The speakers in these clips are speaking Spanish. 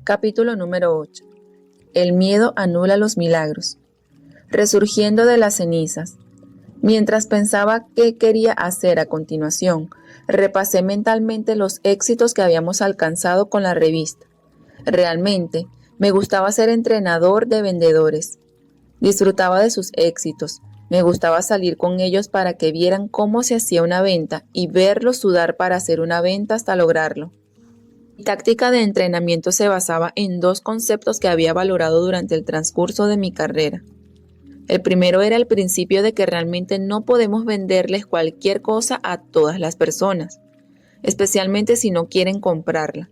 Capítulo número 8. El miedo anula los milagros. Resurgiendo de las cenizas. Mientras pensaba qué quería hacer a continuación, repasé mentalmente los éxitos que habíamos alcanzado con la revista. Realmente, me gustaba ser entrenador de vendedores. Disfrutaba de sus éxitos. Me gustaba salir con ellos para que vieran cómo se hacía una venta y verlos sudar para hacer una venta hasta lograrlo. Mi táctica de entrenamiento se basaba en dos conceptos que había valorado durante el transcurso de mi carrera. El primero era el principio de que realmente no podemos venderles cualquier cosa a todas las personas, especialmente si no quieren comprarla,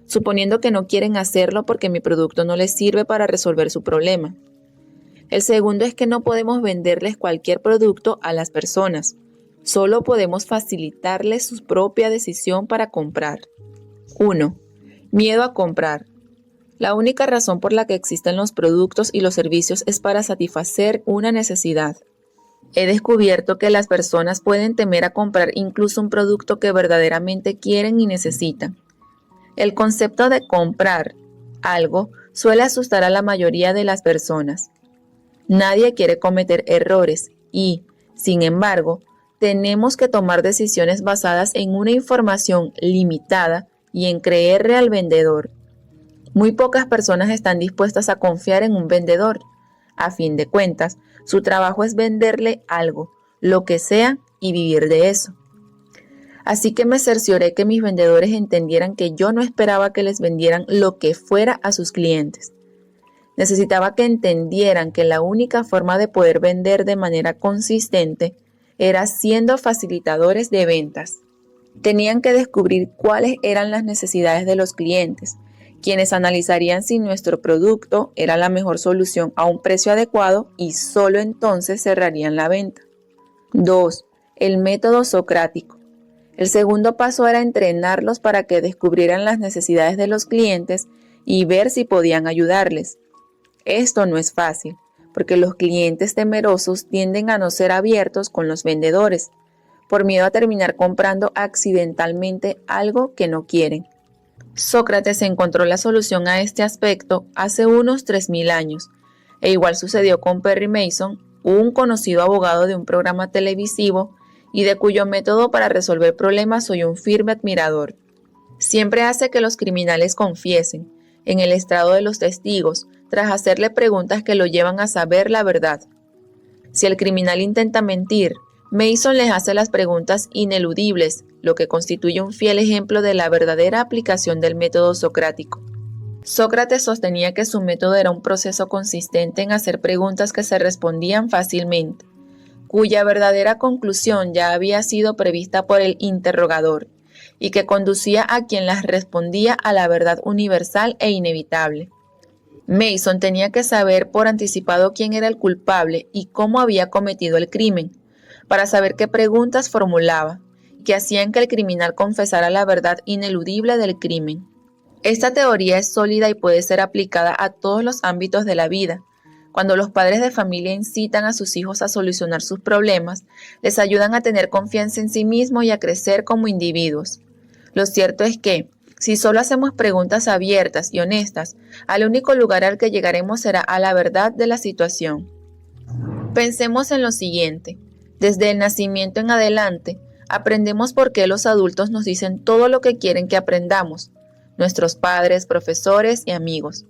suponiendo que no quieren hacerlo porque mi producto no les sirve para resolver su problema. El segundo es que no podemos venderles cualquier producto a las personas, solo podemos facilitarles su propia decisión para comprar. 1. Miedo a comprar. La única razón por la que existen los productos y los servicios es para satisfacer una necesidad. He descubierto que las personas pueden temer a comprar incluso un producto que verdaderamente quieren y necesitan. El concepto de comprar algo suele asustar a la mayoría de las personas. Nadie quiere cometer errores y, sin embargo, tenemos que tomar decisiones basadas en una información limitada y en creerle al vendedor. Muy pocas personas están dispuestas a confiar en un vendedor. A fin de cuentas, su trabajo es venderle algo, lo que sea, y vivir de eso. Así que me cercioré que mis vendedores entendieran que yo no esperaba que les vendieran lo que fuera a sus clientes. Necesitaba que entendieran que la única forma de poder vender de manera consistente era siendo facilitadores de ventas. Tenían que descubrir cuáles eran las necesidades de los clientes, quienes analizarían si nuestro producto era la mejor solución a un precio adecuado y solo entonces cerrarían la venta. 2. El método socrático. El segundo paso era entrenarlos para que descubrieran las necesidades de los clientes y ver si podían ayudarles. Esto no es fácil, porque los clientes temerosos tienden a no ser abiertos con los vendedores, por miedo a terminar comprando accidentalmente algo que no quieren. Sócrates encontró la solución a este aspecto hace unos 3000 años, e igual sucedió con Perry Mason, un conocido abogado de un programa televisivo y de cuyo método para resolver problemas soy un firme admirador. Siempre hace que los criminales confiesen, en el estrado de los testigos, tras hacerle preguntas que lo llevan a saber la verdad. Si el criminal intenta mentir, Mason les hace las preguntas ineludibles, lo que constituye un fiel ejemplo de la verdadera aplicación del método socrático. Sócrates sostenía que su método era un proceso consistente en hacer preguntas que se respondían fácilmente, cuya verdadera conclusión ya había sido prevista por el interrogador, y que conducía a quien las respondía a la verdad universal e inevitable. Mason tenía que saber por anticipado quién era el culpable y cómo había cometido el crimen, para saber qué preguntas formulaba, que hacían que el criminal confesara la verdad ineludible del crimen. Esta teoría es sólida y puede ser aplicada a todos los ámbitos de la vida. Cuando los padres de familia incitan a sus hijos a solucionar sus problemas, les ayudan a tener confianza en sí mismos y a crecer como individuos. Lo cierto es que, si solo hacemos preguntas abiertas y honestas, al único lugar al que llegaremos será a la verdad de la situación. Pensemos en lo siguiente. Desde el nacimiento en adelante, aprendemos por qué los adultos nos dicen todo lo que quieren que aprendamos, nuestros padres, profesores y amigos.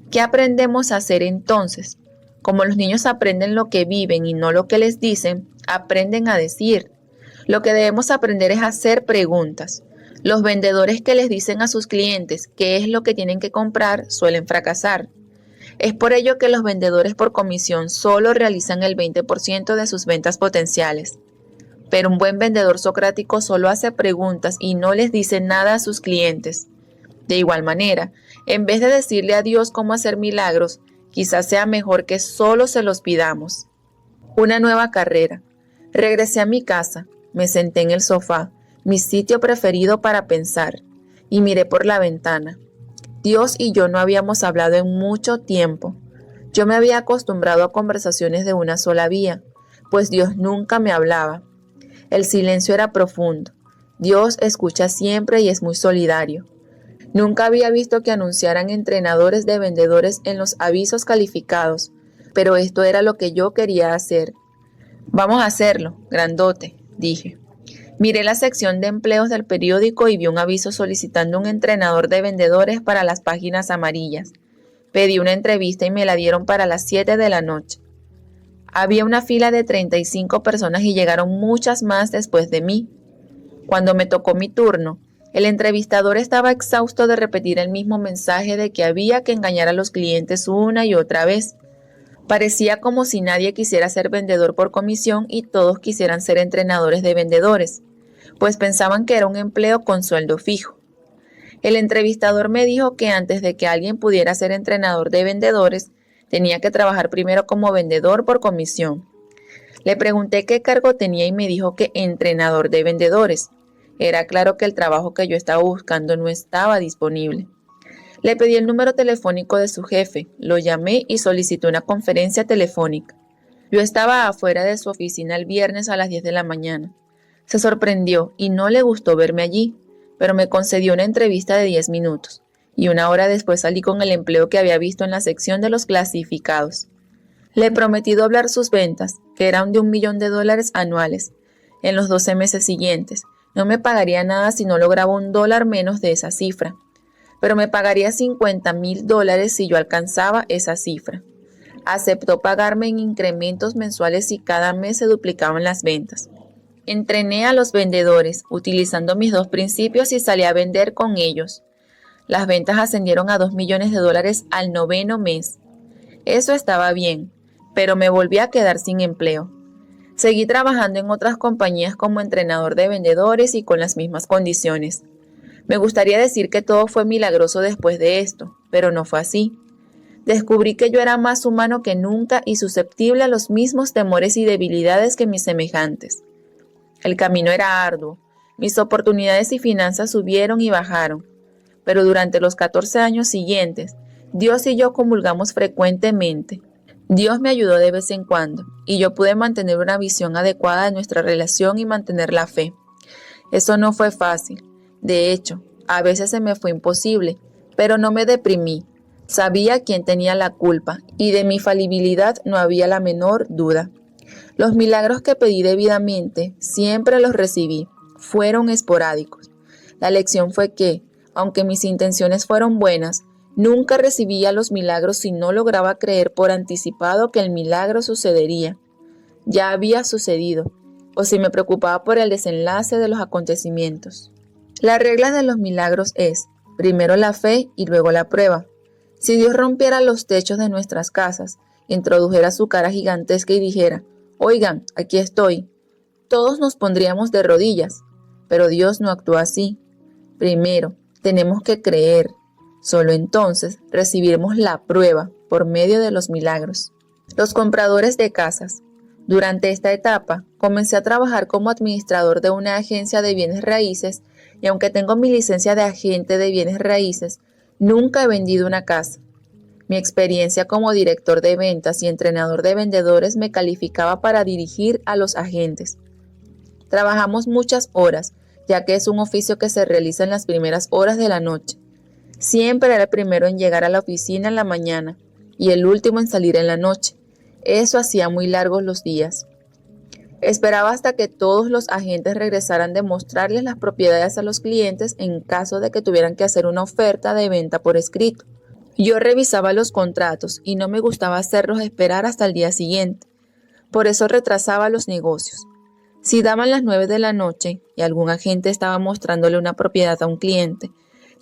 ¿Qué aprendemos a hacer entonces? Como los niños aprenden lo que viven y no lo que les dicen, aprenden a decir. Lo que debemos aprender es hacer preguntas. Los vendedores que les dicen a sus clientes qué es lo que tienen que comprar suelen fracasar. Es por ello que los vendedores por comisión solo realizan el 20% de sus ventas potenciales. Pero un buen vendedor socrático solo hace preguntas y no les dice nada a sus clientes. De igual manera, en vez de decirle a Dios cómo hacer milagros, quizás sea mejor que solo se los pidamos. Una nueva carrera. Regresé a mi casa, me senté en el sofá, mi sitio preferido para pensar, y miré por la ventana. Dios y yo no habíamos hablado en mucho tiempo. Yo me había acostumbrado a conversaciones de una sola vía, pues Dios nunca me hablaba. El silencio era profundo. Dios escucha siempre y es muy solidario. Nunca había visto que anunciaran entrenadores de vendedores en los avisos calificados, pero esto era lo que yo quería hacer. Vamos a hacerlo, grandote, dije. Miré la sección de empleos del periódico y vi un aviso solicitando un entrenador de vendedores para las páginas amarillas. Pedí una entrevista y me la dieron para las 7 de la noche. Había una fila de 35 personas y llegaron muchas más después de mí. Cuando me tocó mi turno, el entrevistador estaba exhausto de repetir el mismo mensaje de que había que engañar a los clientes una y otra vez. Parecía como si nadie quisiera ser vendedor por comisión y todos quisieran ser entrenadores de vendedores, pues pensaban que era un empleo con sueldo fijo. El entrevistador me dijo que antes de que alguien pudiera ser entrenador de vendedores, tenía que trabajar primero como vendedor por comisión. Le pregunté qué cargo tenía y me dijo que entrenador de vendedores. Era claro que el trabajo que yo estaba buscando no estaba disponible. Le pedí el número telefónico de su jefe, lo llamé y solicité una conferencia telefónica. Yo estaba afuera de su oficina el viernes a las 10 de la mañana. Se sorprendió y no le gustó verme allí, pero me concedió una entrevista de 10 minutos, y una hora después salí con el empleo que había visto en la sección de los clasificados. Le prometí doblar sus ventas, que eran de $1.000.000 anuales, en los 12 meses siguientes. No me pagaría nada si no lograba $1 menos de esa cifra, pero me pagaría $50.000 si yo alcanzaba esa cifra. Aceptó pagarme en incrementos mensuales si cada mes se duplicaban las ventas. Entrené a los vendedores, utilizando mis 2 principios y salí a vender con ellos. Las ventas ascendieron a $2 millones al 9º mes. Eso estaba bien, pero me volví a quedar sin empleo. Seguí trabajando en otras compañías como entrenador de vendedores y con las mismas condiciones. Me gustaría decir que todo fue milagroso después de esto, pero no fue así. Descubrí que yo era más humano que nunca y susceptible a los mismos temores y debilidades que mis semejantes. El camino era arduo, mis oportunidades y finanzas subieron y bajaron, pero durante los 14 años siguientes, Dios y yo comulgamos frecuentemente. Dios me ayudó de vez en cuando, y yo pude mantener una visión adecuada de nuestra relación y mantener la fe. Eso no fue fácil. De hecho, a veces se me fue imposible, pero no me deprimí. Sabía quién tenía la culpa, y de mi falibilidad no había la menor duda. Los milagros que pedí debidamente, siempre los recibí. Fueron esporádicos. La lección fue que, aunque mis intenciones fueron buenas, nunca recibía los milagros si no lograba creer por anticipado que el milagro sucedería. Ya había sucedido, o si me preocupaba por el desenlace de los acontecimientos. La regla de los milagros es, primero la fe y luego la prueba. Si Dios rompiera los techos de nuestras casas, introdujera su cara gigantesca y dijera, «Oigan, aquí estoy», todos nos pondríamos de rodillas, pero Dios no actúa así. Primero, tenemos que creer. Solo entonces recibiremos la prueba por medio de los milagros. Los compradores de casas. Durante esta etapa, comencé a trabajar como administrador de una agencia de bienes raíces y aunque tengo mi licencia de agente de bienes raíces, nunca he vendido una casa. Mi experiencia como director de ventas y entrenador de vendedores me calificaba para dirigir a los agentes. Trabajamos muchas horas, ya que es un oficio que se realiza en las primeras horas de la noche. Siempre era el primero en llegar a la oficina en la mañana y el último en salir en la noche. Eso hacía muy largos los días. Esperaba hasta que todos los agentes regresaran de mostrarles las propiedades a los clientes en caso de que tuvieran que hacer una oferta de venta por escrito. Yo revisaba los contratos y no me gustaba hacerlos esperar hasta el día siguiente. Por eso retrasaba los negocios. Si daban las 9 de la noche y algún agente estaba mostrándole una propiedad a un cliente,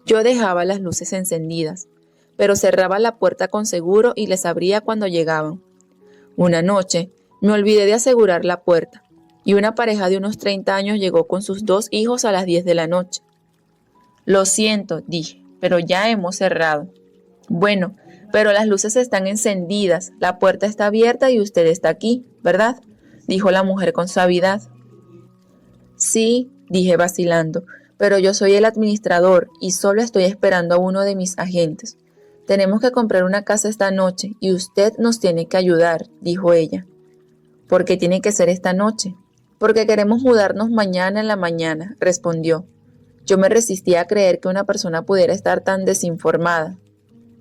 yo dejaba las luces encendidas, pero cerraba la puerta con seguro y les abría cuando llegaban. Una noche, me olvidé de asegurar la puerta, y una pareja de unos 30 años llegó con sus 2 hijos a las 10 de la noche. Lo siento, dije, pero ya hemos cerrado. Bueno, pero las luces están encendidas, la puerta está abierta y usted está aquí, ¿verdad?, dijo la mujer con suavidad. Sí, dije vacilando, pero yo soy el administrador y solo estoy esperando a uno de mis agentes. Tenemos que comprar una casa esta noche y usted nos tiene que ayudar, dijo ella. ¿Por qué tiene que ser esta noche? Porque queremos mudarnos mañana en la mañana, respondió. Yo me resistía a creer que una persona pudiera estar tan desinformada.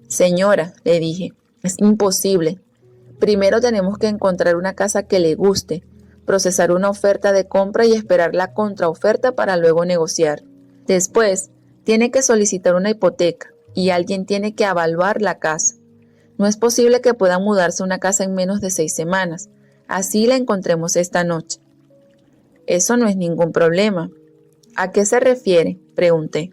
Señora, le dije, es imposible. Primero tenemos que encontrar una casa que le guste, procesar una oferta de compra y esperar la contraoferta para luego negociar. Después, tiene que solicitar una hipoteca y alguien tiene que evaluar la casa. No es posible que pueda mudarse a una casa en menos de 6 semanas. Así la encontremos esta noche. Eso no es ningún problema. ¿A qué se refiere?, pregunté,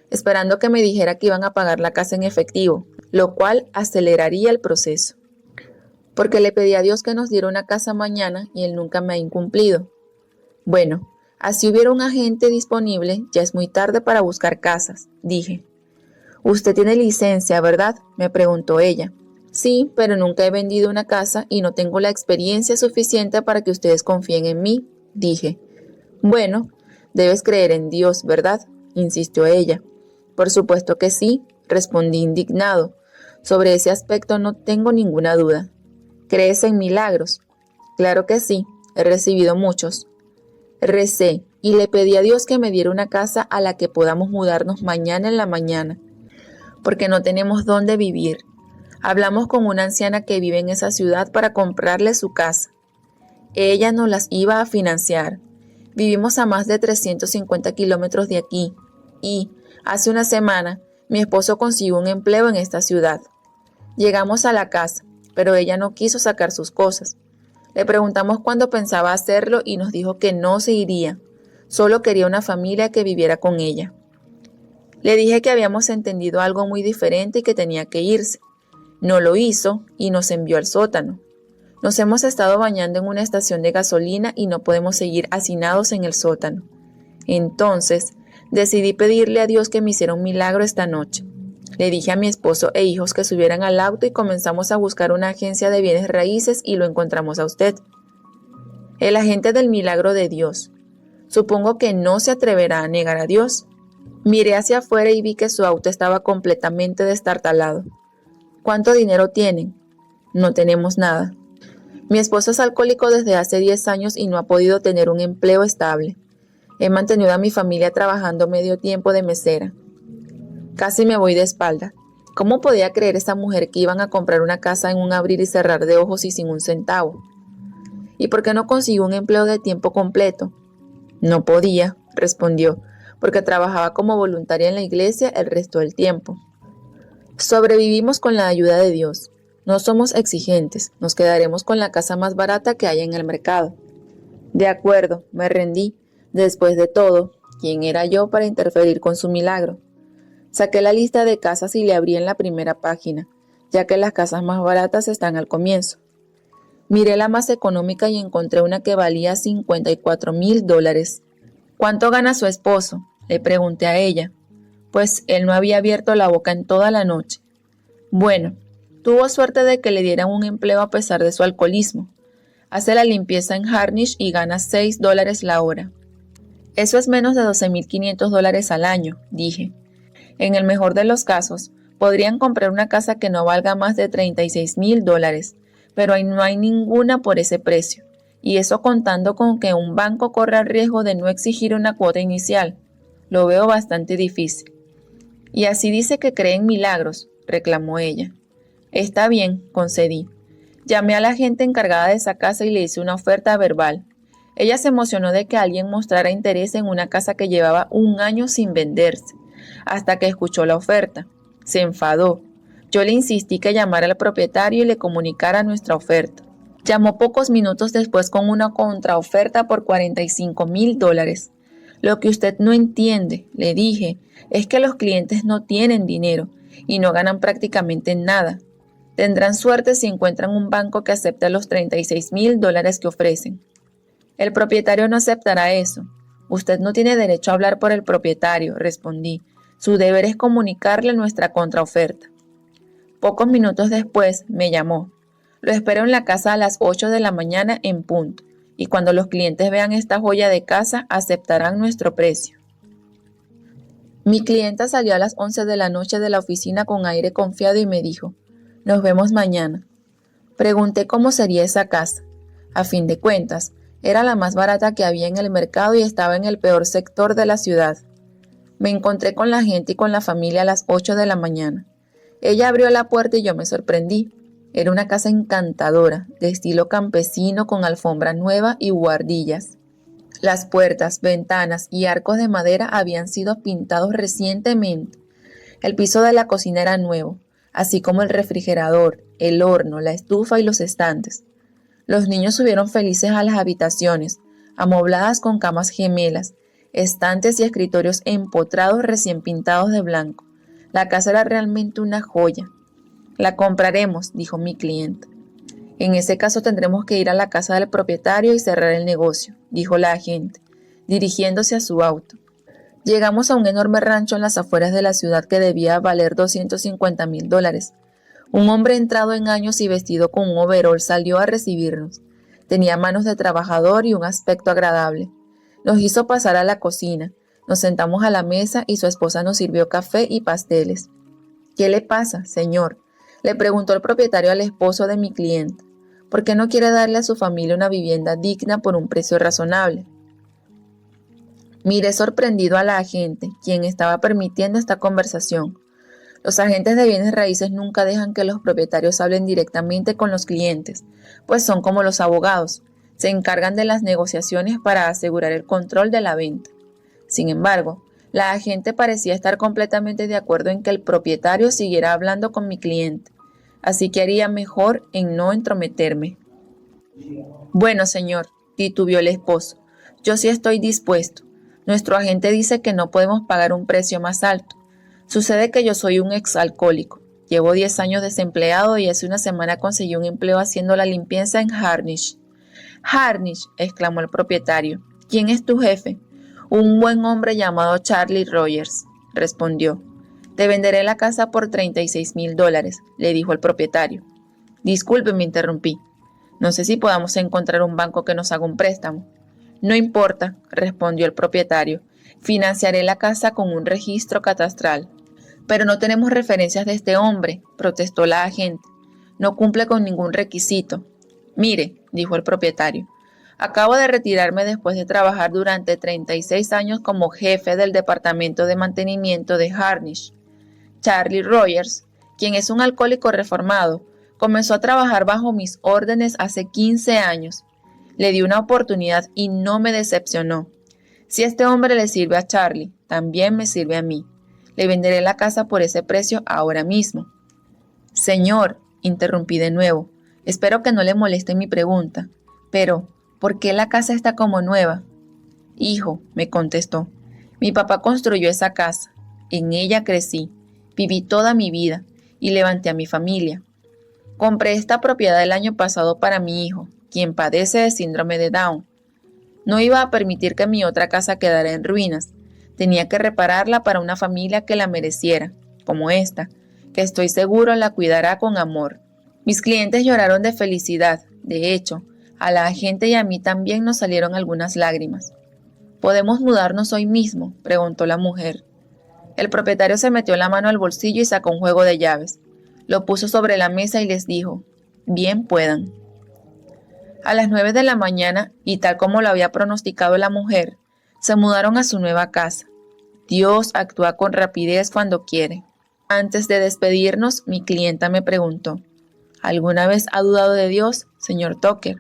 esperando que me dijera que iban a pagar la casa en efectivo, lo cual aceleraría el proceso. Porque le pedí a Dios que nos diera una casa mañana y Él nunca me ha incumplido. Bueno, así hubiera un agente disponible, ya es muy tarde para buscar casas, dije. Usted tiene licencia, ¿verdad?, me preguntó ella. Sí, pero nunca he vendido una casa y no tengo la experiencia suficiente para que ustedes confíen en mí, dije. Bueno, debes creer en Dios, ¿verdad?, insistió ella. Por supuesto que sí, respondí indignado. Sobre ese aspecto no tengo ninguna duda. ¿Crees en milagros? Claro que sí, he recibido muchos. Recé y le pedí a Dios que me diera una casa a la que podamos mudarnos mañana en la mañana, porque no tenemos dónde vivir. Hablamos con una anciana que vive en esa ciudad para comprarle su casa. Ella nos las iba a financiar. Vivimos a más de 350 kilómetros de aquí y, hace una semana, mi esposo consiguió un empleo en esta ciudad. Llegamos a la casa, pero ella no quiso sacar sus cosas. Le preguntamos cuándo pensaba hacerlo y nos dijo que no se iría. Solo quería una familia que viviera con ella. Le dije que habíamos entendido algo muy diferente y que tenía que irse. No lo hizo y nos envió al sótano. Nos hemos estado bañando en una estación de gasolina y no podemos seguir hacinados en el sótano. Entonces, decidí pedirle a Dios que me hiciera un milagro esta noche. Le dije a mi esposo e hijos que subieran al auto y comenzamos a buscar una agencia de bienes raíces y lo encontramos a usted. El agente del milagro de Dios. Supongo que no se atreverá a negar a Dios. Miré hacia afuera y vi que su auto estaba completamente destartalado. ¿Cuánto dinero tienen? No tenemos nada. Mi esposo es alcohólico desde hace 10 años y no ha podido tener un empleo estable. He mantenido a mi familia trabajando medio tiempo de mesera. Casi me voy de espalda. ¿Cómo podía creer esa mujer que iban a comprar una casa en un abrir y cerrar de ojos y sin un centavo? ¿Y por qué no consiguió un empleo de tiempo completo? No podía, respondió, porque trabajaba como voluntaria en la iglesia el resto del tiempo. Sobrevivimos con la ayuda de Dios. No somos exigentes, nos quedaremos con la casa más barata que haya en el mercado. De acuerdo, me rendí. Después de todo, ¿quién era yo para interferir con su milagro? Saqué la lista de casas y le abrí en la primera página, ya que las casas más baratas están al comienzo. Miré la más económica y encontré una que valía $54,000. ¿Cuánto gana su esposo?, le pregunté a ella, pues él no había abierto la boca en toda la noche. Bueno, tuvo suerte de que le dieran un empleo a pesar de su alcoholismo. Hace la limpieza en Harnish y gana $6 la hora. Eso es menos de $12,500 al año, dije. En el mejor de los casos, podrían comprar una casa que no valga más de $36,000, pero ahí no hay ninguna por ese precio, y eso contando con que un banco corra el riesgo de no exigir una cuota inicial. Lo veo bastante difícil. Y así dice que cree en milagros, reclamó ella. Está bien, concedí. Llamé a la gente encargada de esa casa y le hice una oferta verbal. Ella se emocionó de que alguien mostrara interés en una casa que llevaba 1 año sin venderse, hasta que escuchó la oferta. Se enfadó. Yo le insistí que llamara al propietario y le comunicara nuestra oferta. Llamó pocos minutos después con una contraoferta por $45,000. Lo que usted no entiende, le dije, es que los clientes no tienen dinero y no ganan prácticamente nada. Tendrán suerte si encuentran un banco que acepte los $36,000 que ofrecen. El propietario no aceptará eso. Usted no tiene derecho a hablar por el propietario, respondí. Su deber es comunicarle nuestra contraoferta. Pocos minutos después me llamó. Lo espero en la casa a las 8 de la mañana en punto, y cuando los clientes vean esta joya de casa, aceptarán nuestro precio. Mi clienta salió a las 11 de la noche de la oficina con aire confiado y me dijo, «Nos vemos mañana». Pregunté cómo sería esa casa. A fin de cuentas, era la más barata que había en el mercado y estaba en el peor sector de la ciudad. Me encontré con la gente y con la familia a las 8 de la mañana. Ella abrió la puerta y yo me sorprendí. Era una casa encantadora, de estilo campesino con alfombra nueva y buhardillas. Las puertas, ventanas y arcos de madera habían sido pintados recientemente. El piso de la cocina era nuevo, así como el refrigerador, el horno, la estufa y los estantes. Los niños subieron felices a las habitaciones, amobladas con camas gemelas, estantes y escritorios empotrados recién pintados de blanco. La casa era realmente una joya. La compraremos, dijo mi cliente. En ese caso tendremos que ir a la casa del propietario y cerrar el negocio, dijo la agente, dirigiéndose a su auto. Llegamos a un enorme rancho en las afueras de la ciudad que debía valer $250,000. Un hombre entrado en años y vestido con un overol salió a recibirnos. Tenía manos de trabajador y un aspecto agradable. Nos hizo pasar a la cocina. Nos sentamos a la mesa y su esposa nos sirvió café y pasteles. «¿Qué le pasa, señor?», le preguntó el propietario al esposo de mi cliente. «¿Por qué no quiere darle a su familia una vivienda digna por un precio razonable?». Miré sorprendido a la agente, quien estaba permitiendo esta conversación. Los agentes de bienes raíces nunca dejan que los propietarios hablen directamente con los clientes, pues son como los abogados, se encargan de las negociaciones para asegurar el control de la venta. Sin embargo, la agente parecía estar completamente de acuerdo en que el propietario siguiera hablando con mi cliente, así que haría mejor en no entrometerme. «Bueno, señor», titubeó el esposo, «yo sí estoy dispuesto. Nuestro agente dice que no podemos pagar un precio más alto. Sucede que yo soy un exalcohólico. Llevo 10 años desempleado y hace una semana conseguí un empleo haciendo la limpieza en Harnish». «Harnish», exclamó el propietario. «¿Quién es tu jefe?» «Un buen hombre llamado Charlie Rogers», respondió. «Te venderé la casa por $36,000», le dijo el propietario. «Disculpe», me interrumpí. «No sé si podamos encontrar un banco que nos haga un préstamo». «No importa», respondió el propietario. «Financiaré la casa con un registro catastral». «Pero no tenemos referencias de este hombre», protestó la agente. «No cumple con ningún requisito». «Mire», dijo el propietario, «acabo de retirarme después de trabajar durante 36 años como jefe del departamento de mantenimiento de Harnish. Charlie Rogers, quien es un alcohólico reformado, comenzó a trabajar bajo mis órdenes hace 15 años. Le di una oportunidad y no me decepcionó. Si este hombre le sirve a Charlie, también me sirve a mí. Le venderé la casa por ese precio ahora mismo». «Señor», interrumpí de nuevo, «espero que no le moleste mi pregunta, pero ¿por qué la casa está como nueva?» «Hijo», me contestó, «mi papá construyó esa casa. En ella crecí, viví toda mi vida y levanté a mi familia. Compré esta propiedad el año pasado para mi hijo, quien padece de síndrome de Down. No iba a permitir que mi otra casa quedara en ruinas. Tenía que repararla para una familia que la mereciera, como esta, que estoy seguro la cuidará con amor». Mis clientes lloraron de felicidad. De hecho, a la agente y a mí también nos salieron algunas lágrimas. «¿Podemos mudarnos hoy mismo?», preguntó la mujer. El propietario se metió la mano al bolsillo y sacó un juego de llaves. Lo puso sobre la mesa y les dijo: «Bien puedan». A las 9 de la mañana, y tal como lo había pronosticado la mujer, se mudaron a su nueva casa. Dios actúa con rapidez cuando quiere. Antes de despedirnos, mi clienta me preguntó: «¿Alguna vez ha dudado de Dios, señor Tucker?».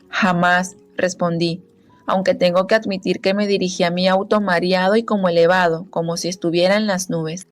«Jamás», respondí, aunque tengo que admitir que me dirigí a mi auto mareado y como elevado, como si estuviera en las nubes.